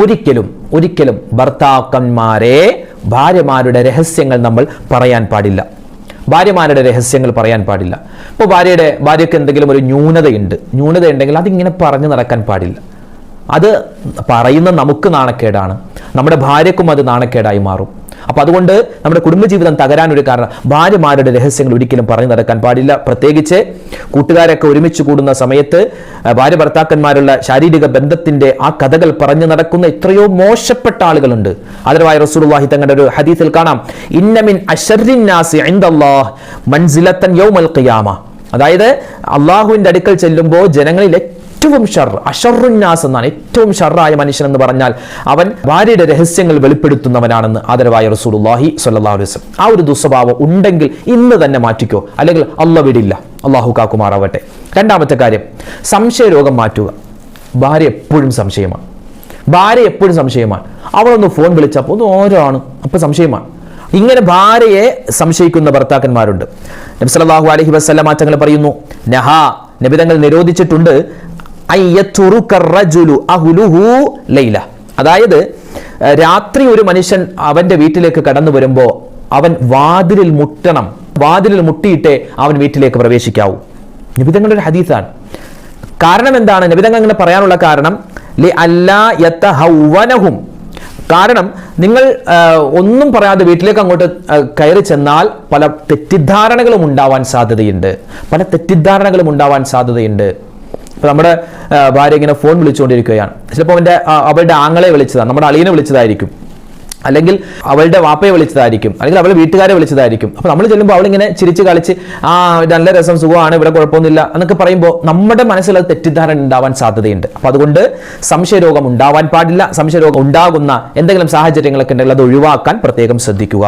ഒരിക്കലും ഭർത്താക്കന്മാരെ ഭാര്യമാരുടെ രഹസ്യങ്ങൾ നമ്മൾ പറയാൻ പാടില്ല. ഭാര്യമാരുടെ രഹസ്യങ്ങൾ പറയാൻ പാടില്ല. ഇപ്പോൾ ഭാര്യയ്ക്ക് എന്തെങ്കിലും ഒരു ന്യൂനതയുണ്ടെങ്കിൽ അതിങ്ങനെ പറഞ്ഞു നടക്കാൻ പാടില്ല. അത് പറയുന്ന നമുക്ക് നാണക്കേടാണ്, നമ്മുടെ ഭാര്യക്കും അത് നാണക്കേടായി മാറും. അപ്പോൾ അതുകൊണ്ട് നമ്മുടെ കുടുംബജീവിതം തകരാനൊരു കാരണം ഭാര്യമാരുടെ രഹസ്യങ്ങൾ ഒരിക്കലും പറഞ്ഞു നടക്കാൻ പാടില്ല. പ്രത്യേകിച്ച് കൂട്ടുകാരൊക്കെ ഒരുമിച്ച് കൂടുന്ന സമയത്ത് ഭാര്യ ഭർത്താക്കന്മാരുള്ള ശാരീരിക ബന്ധത്തിന്റെ ആ കഥകൾ പറഞ്ഞു നടക്കുന്ന എത്രയോ മോശപ്പെട്ട ആളുകളുണ്ട്. ആദരവായ റസൂലുള്ളാഹി തങ്ങളുടെ ഒരു ഹദീസിൽ കാണാം, ഇന്ന മിൻ അശർരിൻ നാസി ഇൻദല്ലാഹ് മൻസിലത്തൻ യൗമൽ ഖിയാമ. അതായത് അള്ളാഹുവിന്റെ അടുക്കൽ ചെല്ലുമ്പോൾ ജനങ്ങളിൽ ഏറ്റവും അശറുന്നാസ് എന്നാണ്, ഏറ്റവും ഷർറായ മനുഷ്യൻ എന്ന് പറഞ്ഞാൽ അവൻ ഭാര്യയുടെ രഹസ്യങ്ങൾ വെളിപ്പെടുത്തുന്നവനാണെന്ന് ആദരവായ റസൂലുള്ളാഹി സ്വല്ലല്ലാഹു അലൈഹി വസല്ലം. ആ ഒരു ദുസ്വഭാവം ഉണ്ടെങ്കിൽ ഇന്ന് തന്നെ മാറ്റിക്കോ, അല്ലെങ്കിൽ അല്ലാഹു വിടില്ല. അള്ളാഹു കാക്കുമാറാവട്ടെ. രണ്ടാമത്തെ കാര്യം, സംശയരോഗം മാറ്റുക. ഭാര്യ എപ്പോഴും സംശയമാണ്. അവളൊന്ന് ഫോൺ വിളിച്ചപ്പോൾ ഒന്ന് ഓരോണ്, അപ്പൊ സംശയമാണ്. ഇങ്ങനെ ഭാര്യയെ സംശയിക്കുന്ന ഭർത്താക്കന്മാരുണ്ട്. നബി സല്ലല്ലാഹു അലൈഹി വസല്ലം തങ്ങൾ പറയുന്നു, നബി തങ്ങൾ നിരോധിച്ചിട്ടുണ്ട്, അതായത് രാത്രി ഒരു മനുഷ്യൻ അവന്റെ വീട്ടിലേക്ക് കടന്നു വരുമ്പോൾ അവൻ വാതിലിൽ മുട്ടിയിട്ടേ അവൻ വീട്ടിലേക്ക് പ്രവേശിക്കാവൂ. നബി തങ്ങളുടെ ഒരു ഹദീസാണ്. കാരണം എന്താണ് നബി തങ്ങൾ അങ്ങനെ പറയാനുള്ള കാരണം? കാരണം നിങ്ങൾ ഒന്നും പറയാതെ വീട്ടിലേക്ക് അങ്ങോട്ട് കയറി ചെന്നാൽ പല തെറ്റിദ്ധാരണകളും ഉണ്ടാവാൻ സാധ്യതയുണ്ട്. ഇപ്പൊ നമ്മുടെ ഭാര്യ ഇങ്ങനെ ഫോൺ വിളിച്ചുകൊണ്ടിരിക്കുകയാണ്. ചിലപ്പോൾ അവളുടെ ആങ്ങളെ വിളിച്ചതാണ്, നമ്മുടെ അളിയനെ വിളിച്ചതായിരിക്കും, അല്ലെങ്കിൽ അവളുടെ വാപ്പയെ വിളിച്ചതായിരിക്കും, അല്ലെങ്കിൽ അവളുടെ വീട്ടുകാരെ വിളിച്ചതായിരിക്കും. അപ്പൊ നമ്മൾ ചെല്ലുമ്പോൾ അവളിങ്ങനെ ചിരിച്ച് കളിച്ച് നല്ല രസം, സുഖമാണ്, ഇവിടെ കുഴപ്പമൊന്നുമില്ല എന്നൊക്കെ പറയുമ്പോൾ നമ്മുടെ മനസ്സിൽ അത് തെറ്റിദ്ധാരണ ഉണ്ടാവാൻ സാധ്യതയുണ്ട്. അപ്പൊ അതുകൊണ്ട് സംശയരോഗം ഉണ്ടാവാൻ പാടില്ല. സംശയരോഗം ഉണ്ടാകുന്ന എന്തെങ്കിലും സാഹചര്യങ്ങളൊക്കെ ഉണ്ടെങ്കിൽ അത് ഒഴിവാക്കാൻ പ്രത്യേകം ശ്രദ്ധിക്കുക.